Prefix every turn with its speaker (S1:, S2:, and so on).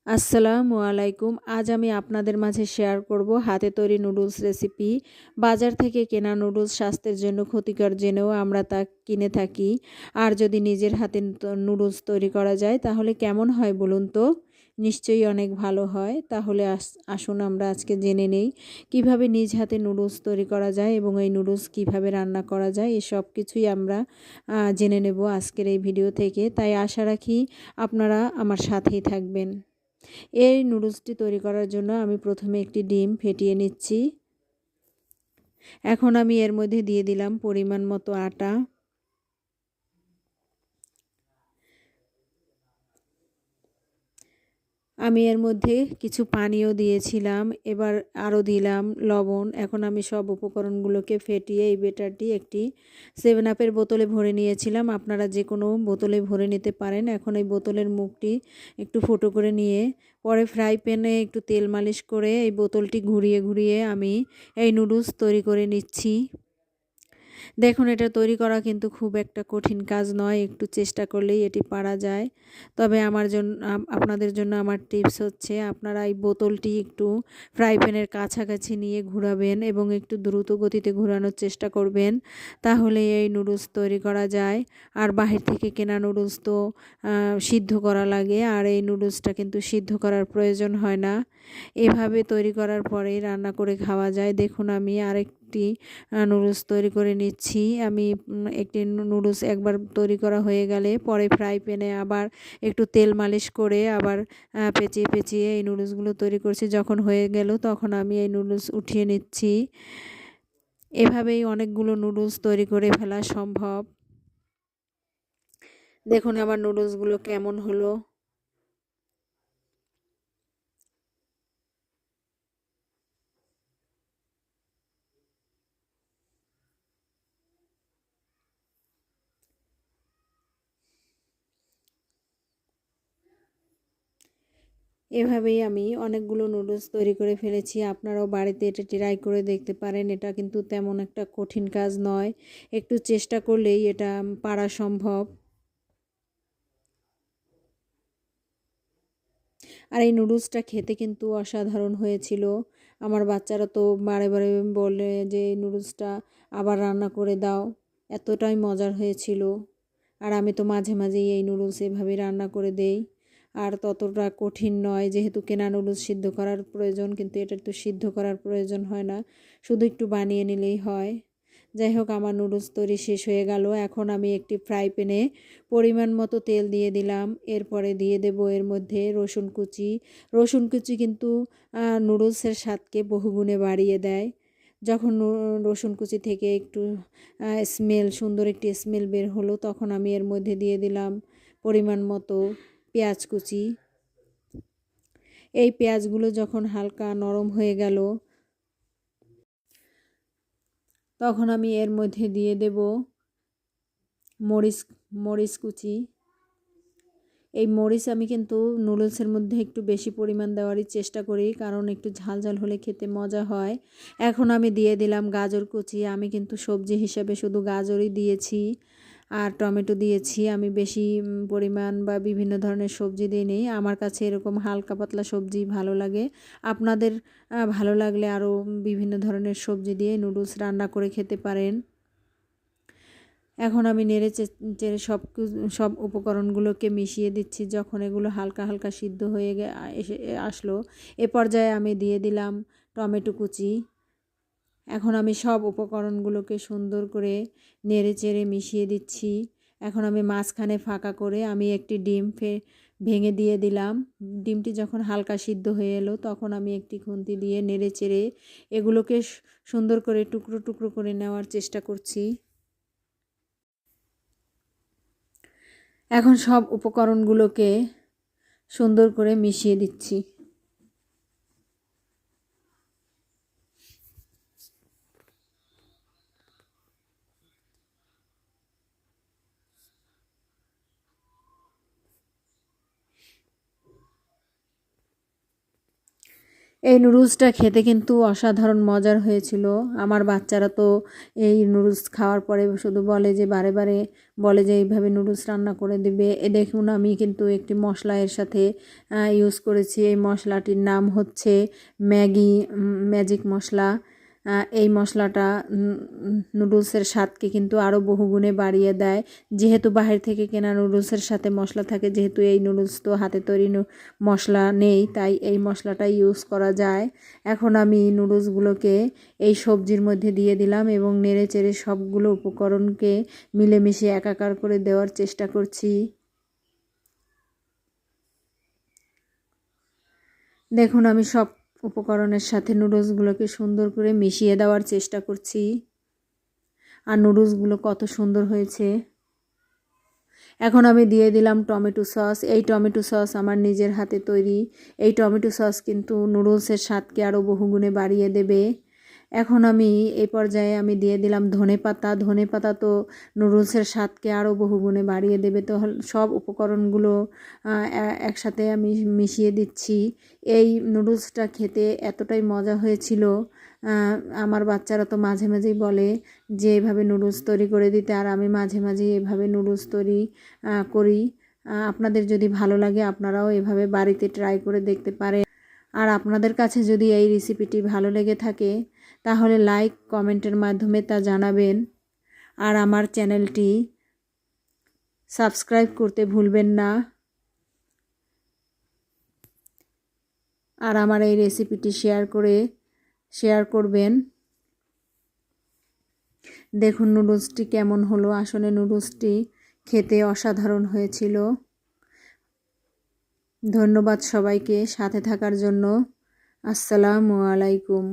S1: আসসালামু আলাইকুম। আজ আমি আপনাদের মাঝে শেয়ার করব হাতে তৈরি নুডলস রেসিপি। বাজার থেকে কেনা নুডলস স্বাস্থ্যের জন্য ক্ষতিকর জেনেও আমরা তা কিনে থাকি। আর যদি নিজের হাতে নুডলস তৈরি করা যায় তাহলে কেমন হয় বলুন তো? নিশ্চয়ই অনেক ভালো হয়। তাহলে আসুন আমরা আজকে জেনে নেই কিভাবে নিজ হাতে নুডলস তৈরি করা যায় এবং এই নুডলস কিভাবে রান্না করা যায়, এসব কিছুই আমরা জেনে নেব আজকের এই ভিডিও থেকে। তাই আশা রাখি আপনারা আমার সাথেই থাকবেন। এই নুডলসটি তৈরি করার জন্য আমি প্রথমে একটি ডিম ফেটিয়ে নিচ্ছি। এখন আমি এর মধ্যে দিয়ে দিলাম পরিমাণ মতো আটা। আমি এর মধ্যে কিছু পানিও দিয়েছিলাম, এবার আরও দিলাম লবণ। এখন আমি সব উপকরণগুলোকে ফেটিয়ে এই ব্যাটারটি একটি 7 আপের বোতলে ভরে নিয়েছিলাম। আপনারা যে কোনো বোতলে ভরে নিতে পারেন। এখন এই বোতলের মুখটি একটু ফুটো করে নিয়ে পরে ফ্রাই প্যানে একটু তেল মালিশ করে এই বোতলটি ঘুরিয়ে ঘুরিয়ে আমি এই নুডলস তৈরি করে নিচ্ছি। দেখুন, এটা তৈরি করা কিন্তু খুব একটা কঠিন কাজ নয়, একটু চেষ্টা করলেই এটি পারা যায়। তবে আপনাদের জন্য আমার টিপস হচ্ছে আপনারা এই বোতলটি একটু ফ্রাই প্যানের কাছাকাছি নিয়ে ঘোরাবেন এবং একটু দ্রুত গতিতে ঘোরানোর চেষ্টা করবেন, তাহলে এই নুডলস তৈরি করা যায়। আর বাহির থেকে কেনা নুডলস তো সিদ্ধ করা লাগে, আর এই নুডলসটা কিন্তু সিদ্ধ করার প্রয়োজন হয় না। এভাবে তৈরি করার পরেই রান্না করে খাওয়া যায়। দেখুন, আমি আরেকটি নুডলস তৈরি করে নিচ্ছি। আমি একটি নুডলস একবার তৈরি করা হয়ে গেলে পরে ফ্রাই প্যানে আবার একটু তেল মালিশ করে আবার পেঁচিয়ে পেঁচিয়ে এই নুডলসগুলো তৈরি করছি। যখন হয়ে গেল তখন আমি এই নুডলস উঠিয়ে নিচ্ছি। এভাবেই অনেকগুলো নুডলস তৈরি করে ফেলা সম্ভব। দেখুন আমার নুডলসগুলো কেমন হলো। এভাবেই আমি অনেকগুলো নুডলস তৈরি করে ফেলেছি। আপনারাও বাড়িতে এটা ট্রাই করে দেখতে পারেন। এটা কিন্তু তেমন একটা কঠিন কাজ নয়, একটু চেষ্টা করলেই এটা পারা সম্ভব। আর এই নুডলসটা খেতে কিন্তু অসাধারণ হয়েছিল। আমার বাচ্চারা তো বারে বারে বলে যে এই নুডলসটা আবার রান্না করে দাও, এতটাই মজার হয়েছিল। আর আমি তো মাঝে মাঝেই এই নুডলস এভাবে রান্না করে দেই। আর ততটা কঠিন নয়, যেহেতু কেনা নুডলস সিদ্ধ করার প্রয়োজন, কিন্তু এটা তো সিদ্ধ করার প্রয়োজন হয় না, শুধু একটু বানিয়ে নিলেই হয়। যাই হোক, আমার নুডলস তৈরি শেষ হয়ে গেল। এখন আমি একটি ফ্রাই প্যানে পরিমাণ মতো তেল দিয়ে দিলাম। এরপরে দিয়ে দেব এর মধ্যে রসুন কুচি। রসুন কুচি কিন্তু নুডলসের স্বাদকে বহুগুণে বাড়িয়ে দেয়। যখন রসুন কুচি থেকে একটু সুন্দর একটি স্মেল বের হলো, তখন আমি এর মধ্যে দিয়ে দিলাম পরিমাণ মতো পেঁয়াজ কুচি। এই পেঁয়াজগুলো যখন হালকা নরম হয়ে গেল তখন আমি এর মধ্যে দিয়ে দেব মরিচ মরিচ কুচি। এই মরিচ আমি কিন্তু নুডলসের মধ্যে একটু বেশি পরিমাণ দেওয়ারই চেষ্টা করি, কারণ একটু ঝাল ঝাল হলে খেতে মজা হয়। এখন আমি দিয়ে দিলাম গাজর কুচি। আমি কিন্তু সবজি হিসেবে শুধু গাজরই দিয়েছি আর টমেটো দিয়েছি। আমি বেশি পরিমাণ বা বিভিন্ন ধরনের সবজি দিইনি। আমার কাছে এরকম হালকা পাতলা সবজি ভালো লাগে। আপনাদের ভালো লাগলে আরও বিভিন্ন ধরনের সবজি দিয়ে নুডলস রান্না করে খেতে পারেন। এখন আমি নেড়ে চেড়ে সব উপকরণগুলোকে মিশিয়ে দিচ্ছি। যখন এগুলো হালকা হালকা সিদ্ধ হয়ে এসে আসলো, এ পর্যায়ে আমি দিয়ে দিলাম টমেটো কুচি। এখন আমি সব উপকরণগুলোকে সুন্দর করে নেড়ে চেড়ে মিশিয়ে দিচ্ছি। এখন আমি মাঝখানে ফাঁকা করে আমি একটি ডিম ভেঙে দিয়ে দিলাম। ডিমটি যখন হালকা সিদ্ধ হয়ে এলো তখন আমি একটি খুন্তি দিয়ে নেড়ে চেড়ে এগুলোকে সুন্দর করে টুকরো টুকরো করে নেওয়ার চেষ্টা করছি। এখন সব উপকরণগুলোকে সুন্দর করে মিশিয়ে দিচ্ছি। এই নুডলসটা খেতে কিন্তু অসাধারণ মজার হয়েছিল। আমার বাচ্চারা তো এই নুডলস খাওয়ার পরে শুধু বলে যে বারে বারে বলে যে এইভাবে নুডলস রান্না করে দিবে। দেখুন আমি কিন্তু একটি মশলা এর সাথে ইউজ করেছি। এই মশলাটির নাম হচ্ছে ম্যাজিক মশলা। এই মশলাটা নুডলসের স্বাদকে কিন্তু আরও বহুগুণে বাড়িয়ে দেয়। যেহেতু বাহির থেকে কেনা নুডলসের সাথে মশলা থাকে, যেহেতু এই নুডলস তো হাতে তৈরি মশলা নেই, তাই এই মশলাটা ইউজ করা যায়। এখন আমি নুডলসগুলোকে এই সবজির মধ্যে দিয়ে দিলাম এবং নেড়ে চেড়ে সবগুলো উপকরণকে মিলেমিশে একাকার করে দেওয়ার চেষ্টা করছি। দেখুন আমি সব উপকরণের সাথে নুডলসগুলোকে সুন্দর করে মিশিয়ে দেওয়ার চেষ্টা করছি। আর নুডলসগুলো কত সুন্দর হয়েছে। এখন আমি দিয়ে দিলাম টমেটো সস। এই টমেটো সস আমার নিজের হাতে তৈরি। এই টমেটো সস কিন্তু নুডলসের স্বাদকে আরও বহুগুণে বাড়িয়ে দেবে। এখন আমি এই পর্যায়ে আমি দিয়ে দিলাম ধনেপাতা। ধনেপাতা তো নুডলসের স্বাদকে আরও বহুগুণে বাড়িয়ে দেবে। তো সব উপকরণগুলো একসাথে আমি মিশিয়ে দিচ্ছি। এই নুডলসটা খেতে এতটাই মজা হয়েছিল। আমার বাচ্চারা তো মাঝে মাঝেই বলে যে এভাবে নুডলস তৈরি করে দিতে, আর আমি মাঝে মাঝে এভাবে নুডলস তৈরি করি। আপনাদের যদি ভালো লাগে আপনারাও এভাবে বাড়িতে ট্রাই করে দেখতে পারেন। আর আপনাদের কাছে যদি এই রেসিপিটি ভালো লেগে থাকে তাহলে লাইক কমেন্টের মাধ্যমে তা জানাবেন। আর আমার চ্যানেলটি সাবস্ক্রাইব করতে ভুলবেন না। আর আমার এই রেসিপিটি শেয়ার করবেন। দেখুন নুডলসটি কেমন হলো। আসলে নুডলসটি খেতে অসাধারণ হয়েছিল। ধন্যবাদ সবাইকে সাথে থাকার জন্য। আসসালামু আলাইকুম।